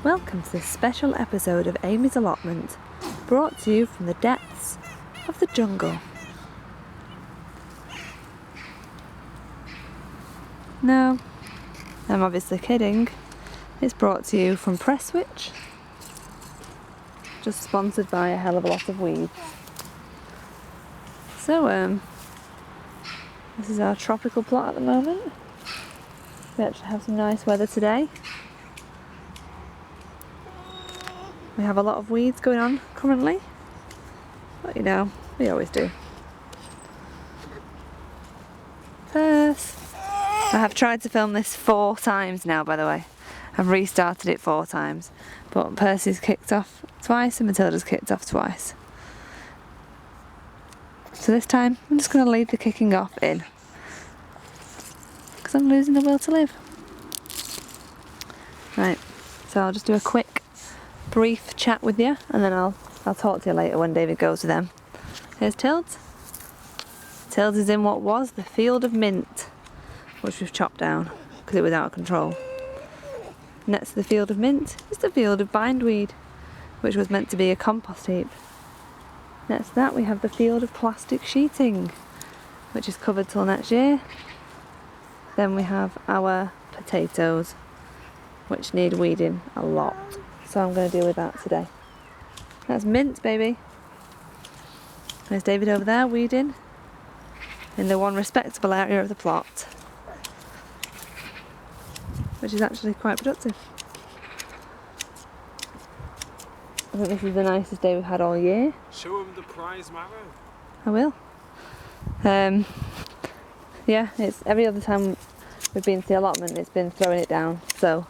Welcome to this special episode of Amy's Allotment, brought to you from the depths of the jungle. No, I'm obviously kidding. It's brought to you from Presswitch, just sponsored by a hell of a lot of weeds. So, this is our tropical plot at the moment. We actually have some nice weather today. We have a lot of weeds going on currently, but you know, we always do. Perth. I have tried to film this 4 times now, by the way. I've restarted it 4 times, but Percy's kicked off twice and Matilda's kicked off twice. So this time, I'm just going to leave the kicking off in, because I'm losing the will to live. Right, so I'll just do a quick, brief chat with you, and then I'll talk to you later when David goes with them. Here's Tilds. Tilds is in what was the field of mint, which we've chopped down because it was out of control. Next to the field of mint is the field of bindweed, which was meant to be a compost heap. Next to that we have the field of plastic sheeting, which is covered till next year. Then we have our potatoes, which need weeding a lot, so I'm going to deal with that today. That's mint, baby. There's David over there weeding in the one respectable area of the plot, which is actually quite productive. I think this is the nicest day we've had all year. Show him the prize marrow. I will. Yeah, it's every other time we've been to the allotment, it's been throwing it down, so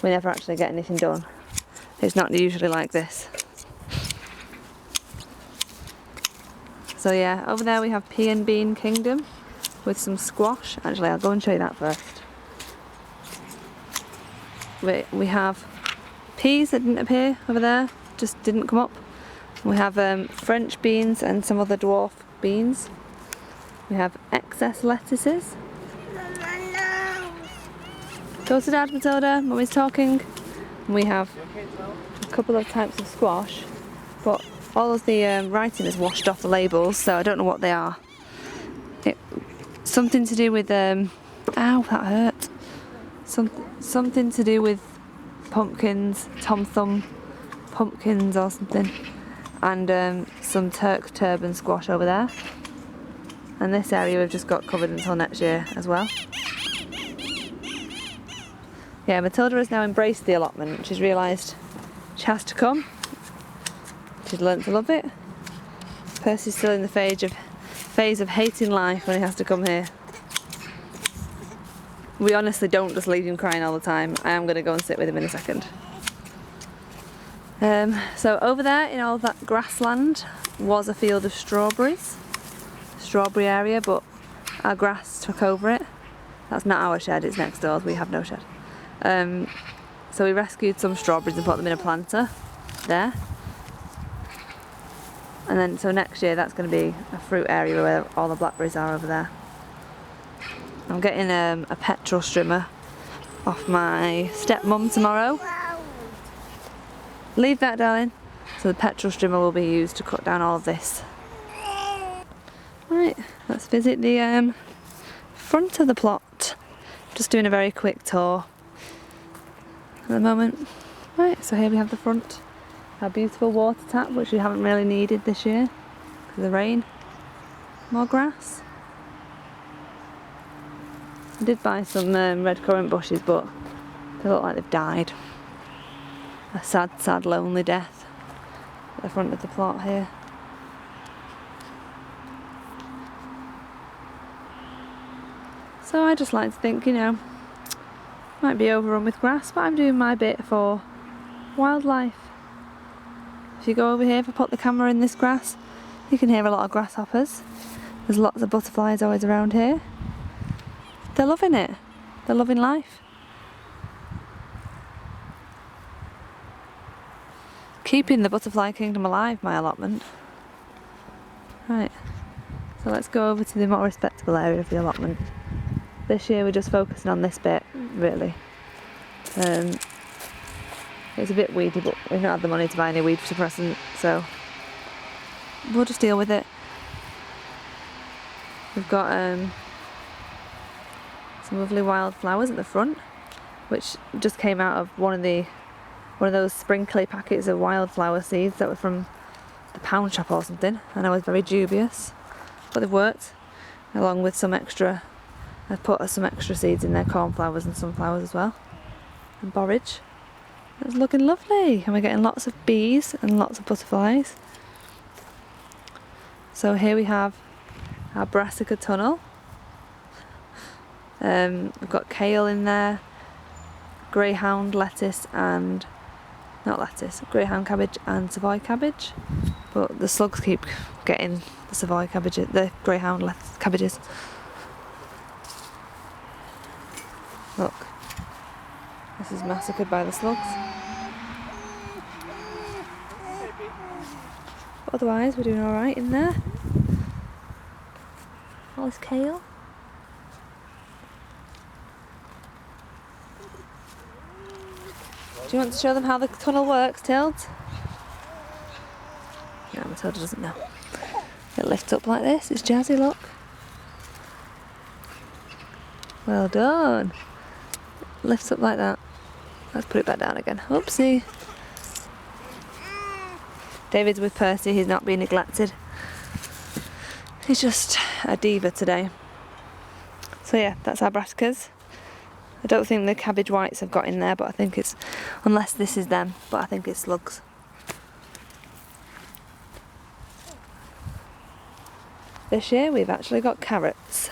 we never actually get anything done. It's not usually like this. So yeah, over there we have pea and bean kingdom with some squash. Actually, I'll go and show you that first. We have peas that didn't appear over there, just didn't come up. We have French beans and some other dwarf beans. We have excess lettuces. Go to Dad, Matilda, Mummy's talking. And we have a couple of types of squash, but all of the writing is washed off the labels, so I don't know what they are. Something to do with, ow, that hurt. Something to do with pumpkins, Tom Thumb pumpkins or something, and some Turk turban squash over there. And this area we've just got covered until next year as well. Yeah, Matilda has now embraced the allotment. She's realised she has to come. She's learnt to love it. Percy's still in the phase of hating life when he has to come here. We honestly don't just leave him crying all the time. I am going to go and sit with him in a second. So over there in all that grassland was a field of strawberries. Strawberry area, but our grass took over it. That's not our shed, it's next door's. We have no shed. So we rescued some strawberries and put them in a planter there. And then so next year that's going to be a fruit area where all the blackberries are over there. I'm getting a petrol strimmer off my stepmum tomorrow. Leave that, darling. So the petrol strimmer will be used to cut down all of this. Right, let's visit the front of the plot. Just doing a very quick tour at the moment. Right, so here we have the front. Our beautiful water tap, which we haven't really needed this year because of the rain. More grass. I did buy some red currant bushes, but they look like they've died. A sad, sad, lonely death at the front of the plot here. So I just like to think, you know, might be overrun with grass, but I'm doing my bit for wildlife. If you go over here, if I put the camera in this grass, you can hear a lot of grasshoppers. There's lots of butterflies always around here. They're loving it. They're loving life. Keeping the butterfly kingdom alive, my allotment. Right, so let's go over to the more respectable area of the allotment. This year we're just focusing on this bit, really. It's a bit weedy, but we've not had the money to buy any weed suppressant, so we'll just deal with it. We've got some lovely wild flowers at the front, which just came out of one of those sprinkly packets of wildflower seeds that were from the pound shop or something, and I was very dubious, but they've worked, along with some extra. I've put some extra seeds in there, cornflowers and sunflowers as well, and borage. It's looking lovely, and we're getting lots of bees and lots of butterflies. So here we have our brassica tunnel. We've got kale in there, greyhound lettuce and greyhound cabbage and Savoy cabbage, but the slugs keep getting the Savoy cabbage, the greyhound cabbages. Look, this is massacred by the slugs. But otherwise, we're doing all right in there. All this kale. Do you want to show them how the tunnel works, Tilt? No, Matilda doesn't know. It lifts up like this. It's jazzy, look. Well done. Lifts up like that. Let's put it back down again. Oopsie. David's with Percy. He's not being neglected. He's just a diva today. So yeah, that's our brassicas. I don't think the cabbage whites have got in there, but I think it's, unless this is them, but I think it's slugs. This year we've actually got carrots.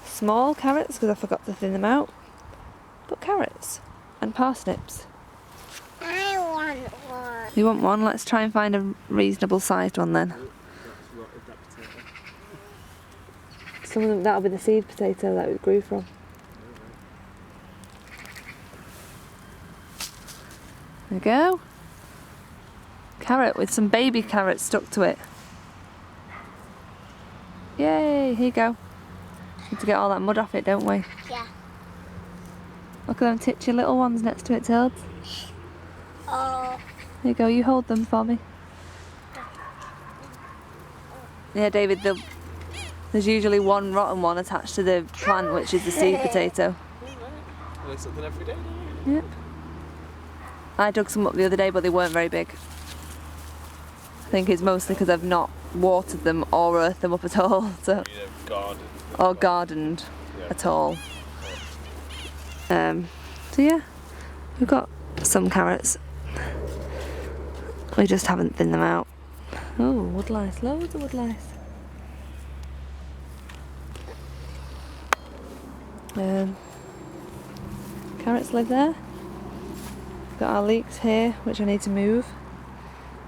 Small carrots, because I forgot to thin them out, but carrots and parsnips. I want one. You want one? Let's try and find a reasonable sized one then. Some of them, that'll be the seed potato that it grew from. There we go. Carrot with some baby carrots stuck to it. Yay, here you go. Need to get all that mud off it, don't we? Yeah. Look at them titchy little ones next to it, Tilds. Oh. There you go, you hold them for me. Yeah, David, there's usually one rotten one attached to the plant, which is the seed potato. There's something every day. Yep. I dug some up the other day, but they weren't very big. I think it's mostly because I've not watered them or earthed them up at all. So. Or gardened at all. So yeah, we've got some carrots. We just haven't thinned them out. Oh, woodlice, loads of woodlice. Carrots live there. Got our leeks here, which I need to move.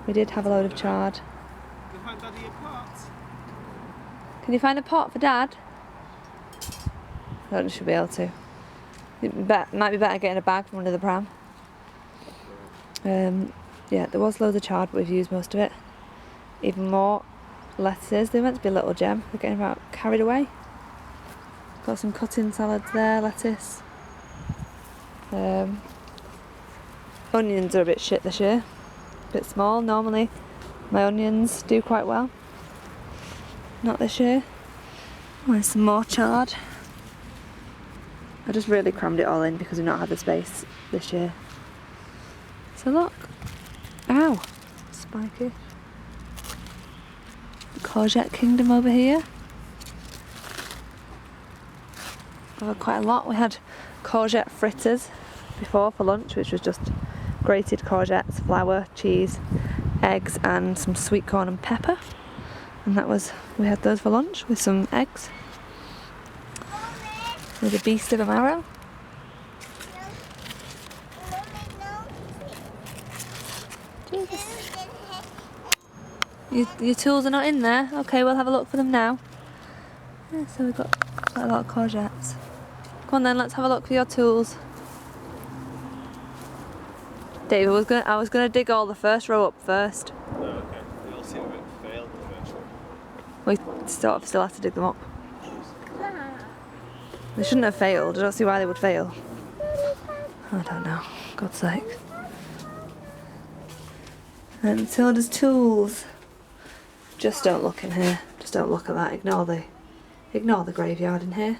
We did have a load of chard. Can you find Daddy a pot? Can you find a pot for Dad? I don't know, should be able to. It might be better getting a bag from under the pram. Yeah, there was loads of chard, but we've used most of it. Even more lettuces. They're meant to be a little gem. They're getting about carried away. Got some cutting salads there, lettuce. Onions are a bit shit this year. A bit small. Normally my onions do quite well. Not this year. Oh, there's some more chard. I just really crammed it all in because we've not had the space this year. So look. Ow! Spiky. Courgette kingdom over here. We've had quite a lot. We had courgette fritters before for lunch, which was just grated courgettes, flour, cheese, eggs and some sweet corn and pepper. And that was, we had those for lunch with some eggs. There's a beast of a marrow. Jesus. Your tools are not in there? Okay, we'll have a look for them now. Yeah, so we've got quite a lot of courgettes. Come on then, let's have a look for your tools. David, I was gonna dig all the first row up first. Oh, okay. You'll see if it failed the first one. We still have to dig them up. They shouldn't have failed. I don't see why they would fail. I don't know. God's sake. And Tilda's tools. Just don't look in here. Just don't look at that. Ignore the graveyard in here.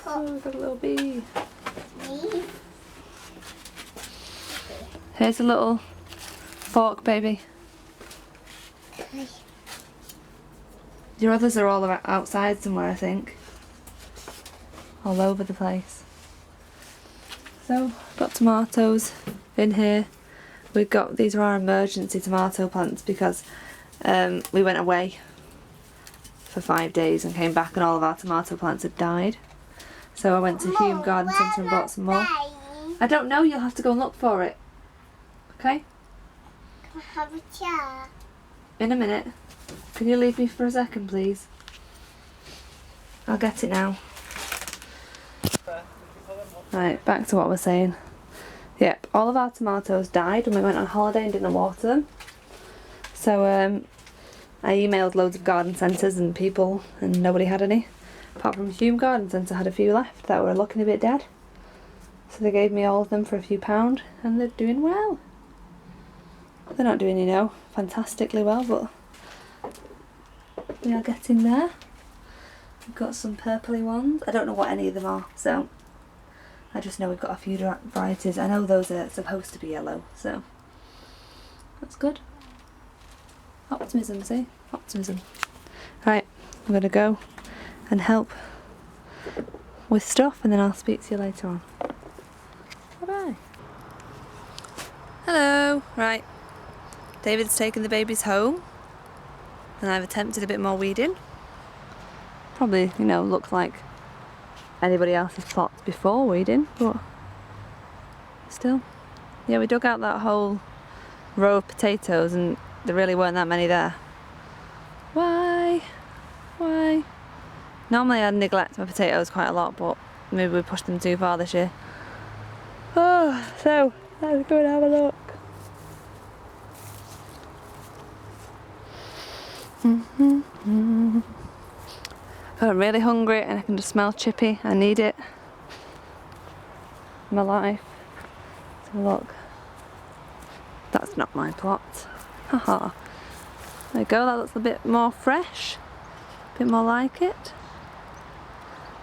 Oh, we've got a little bee. Here's a little fork, baby. Your others are all outside somewhere, I think. All over the place. So, got tomatoes in here. We've got, these are our emergency tomato plants because we went away for 5 days and came back and all of our tomato plants had died. So I went to Hume Garden Centre and bought some more. I don't know, you'll have to go and look for it. Okay? Can I have a chair? In a minute. Can you leave me for a second, please? I'll get it now. Right, back to what we're saying. Yep, all of our tomatoes died when we went on holiday and didn't water them. So I emailed loads of garden centres and people and nobody had any. Apart from Hume Garden Centre had a few left that were looking a bit dead. So they gave me all of them for a few pound and they're doing well. They're not doing, you know, fantastically well, but we are getting there. We've got some purpley ones. I don't know what any of them are, so I just know we've got a few varieties. I know those are supposed to be yellow, so that's good. Optimism, see? Optimism. Right, I'm going to go and help with stuff and then I'll speak to you later on. Bye-bye. Hello. Right. David's taken the babies home and I've attempted a bit more weeding. Probably, you know, looks like anybody else's plots before weeding, but still. Yeah, we dug out that whole row of potatoes and there really weren't that many there. Why? Why? Normally I'd neglect my potatoes quite a lot, but maybe we pushed them too far this year. Oh, so let's go and have a look. God, I'm really hungry and I can just smell chippy. I need it in my life. So look, that's not my plot. Haha. There you go, that looks a bit more fresh, a bit more like it.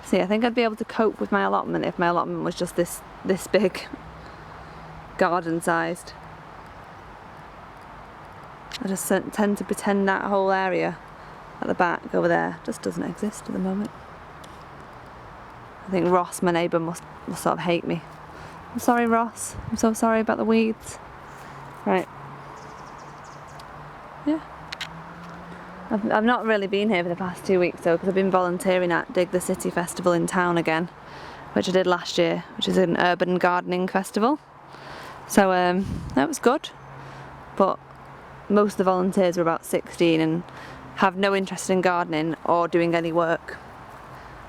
See, I think I'd be able to cope with my allotment if my allotment was just this big, garden sized. I just tend to pretend that whole area at the back over there just doesn't exist at the moment. I think Ross, my neighbour, must sort of hate me. I'm sorry, Ross. I'm so sorry about the weeds. Right. Yeah. I've not really been here for the past 2 weeks though, because I've been volunteering at Dig the City Festival in town again, which I did last year, which is an urban gardening festival. So that was good, but most of the volunteers were about 16 and have no interest in gardening or doing any work.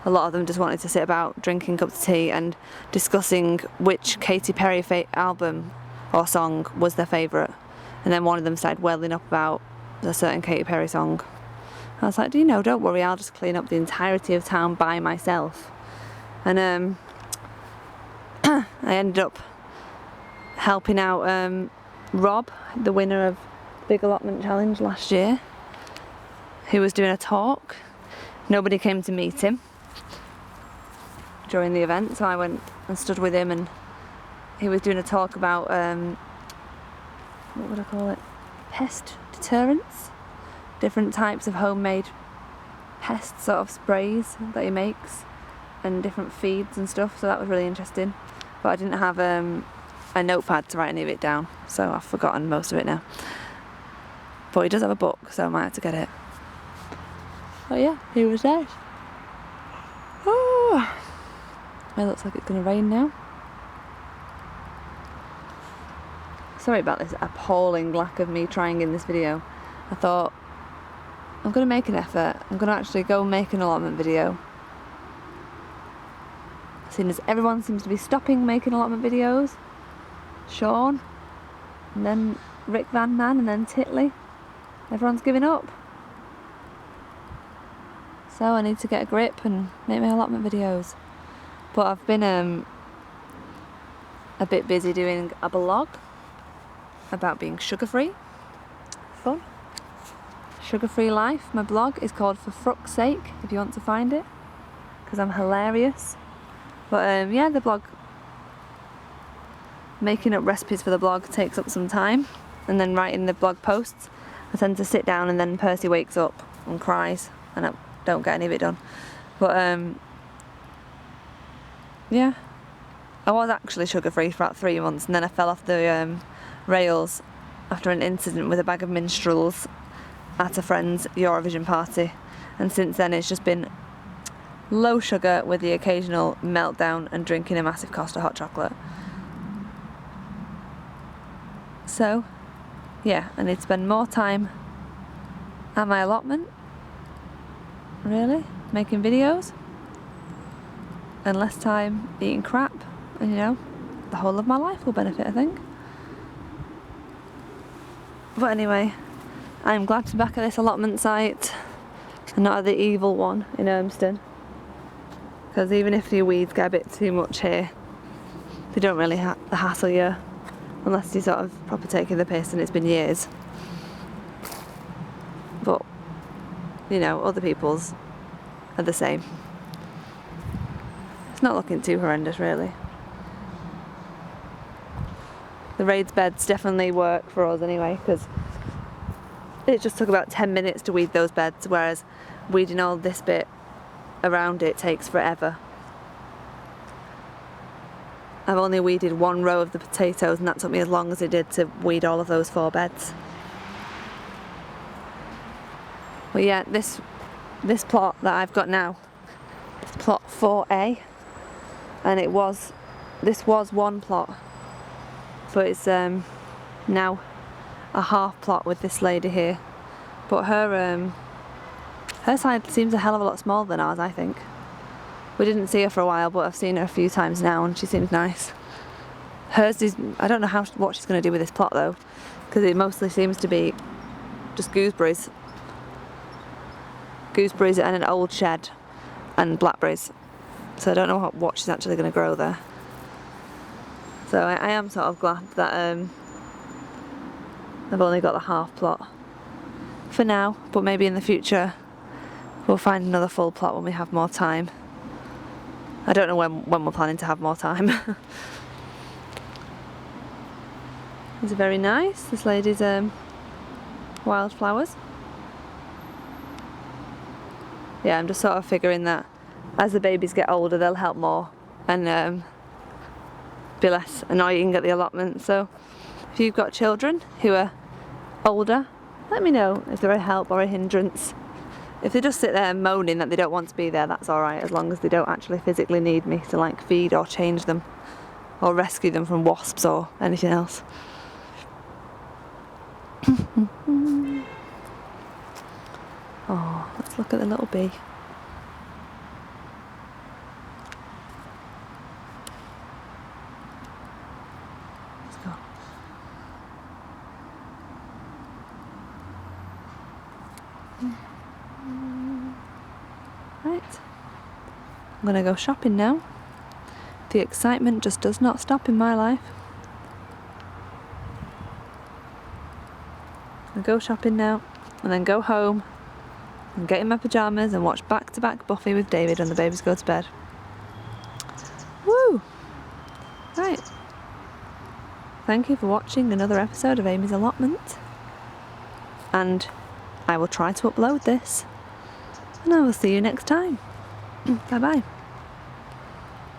A lot of them just wanted to sit about drinking cups of tea and discussing which Katy Perry album or song was their favourite. And then one of them started welling up about a certain Katy Perry song. I was like, do you know, don't worry, I'll just clean up the entirety of town by myself. And I ended up helping out Rob, the winner of Big Allotment Challenge last year, who was doing a talk. Nobody came to meet him during the event, so I went and stood with him and he was doing a talk about what would I call it? Pest deterrents. Different types of homemade pest sort of sprays that he makes and different feeds and stuff, so that was really interesting. But I didn't have a notepad to write any of it down, so I've forgotten most of it now. But he does have a book, so I might have to get it. Oh yeah, he was nice. Oh, it looks like it's going to rain now. Sorry about this appalling lack of me trying in this video. I thought, I'm going to make an effort. I'm going to actually go make an allotment video. Seeing as everyone seems to be stopping making allotment videos. Sean, and then Rick Van Man, and then Titley. Everyone's giving up. So I need to get a grip and make my allotment videos. But I've been a bit busy doing a blog. about being sugar-free. Fun. Sugar-free life. My blog is called For Fruck's Sake, if you want to find it, because I'm hilarious. But yeah, the blog, making up recipes for the blog takes up some time, and then writing the blog posts, I tend to sit down and then Percy wakes up and cries and I don't get any of it done. But yeah, I was actually sugar-free for about 3 months, and then I fell off the rails after an incident with a bag of minstrels at a friend's Eurovision party, and since then it's just been low sugar with the occasional meltdown and drinking a massive Costa hot chocolate. So yeah, I need to spend more time at my allotment, really, making videos, and less time eating crap, and you know, the whole of my life will benefit, I think. But anyway, I'm glad to be back at this allotment site and not at the evil one in Urmston, because even if the weeds get a bit too much here, they don't really hassle you unless you sort of proper taking the piss and it's been years. But you know, other people's are the same. It's not looking too horrendous really. The raised beds definitely work for us anyway, because it just took about 10 minutes to weed those beds, whereas weeding all this bit around it takes forever. I've only weeded one row of the potatoes, and that took me as long as it did to weed all of those 4 beds. Well yeah, this plot that I've got now is plot 4A, and this was one plot, but it's now a half plot with this lady here. But her side seems a hell of a lot smaller than ours, I think. We didn't see her for a while, but I've seen her a few times now and she seems nice. Hers is, I don't know what she's going to do with this plot though, because it mostly seems to be just gooseberries. Gooseberries and an old shed and blackberries. So I don't know what she's actually going to grow there. So I am sort of glad that I've only got the half plot for now, but maybe in the future we'll find another full plot when we have more time. I don't know when we're planning to have more time. These are very nice. This lady's wildflowers. Yeah, I'm just sort of figuring that as the babies get older they'll help more and be less annoying at the allotment. So if you've got children who are older, let me know if they're a help or a hindrance. If they just sit there moaning that they don't want to be there, that's alright, as long as they don't actually physically need me to like feed or change them or rescue them from wasps or anything else. Oh, let's look at the little bee. Let's go. Right, I'm gonna go shopping now. The excitement just does not stop in my life. I'll go shopping now and then go home and get in my pyjamas and watch back-to-back Buffy with David when the babies go to bed. Woo! Right. Thank you for watching another episode of Amy's Allotment, and I will try to upload this, and I will see you next time. Bye bye.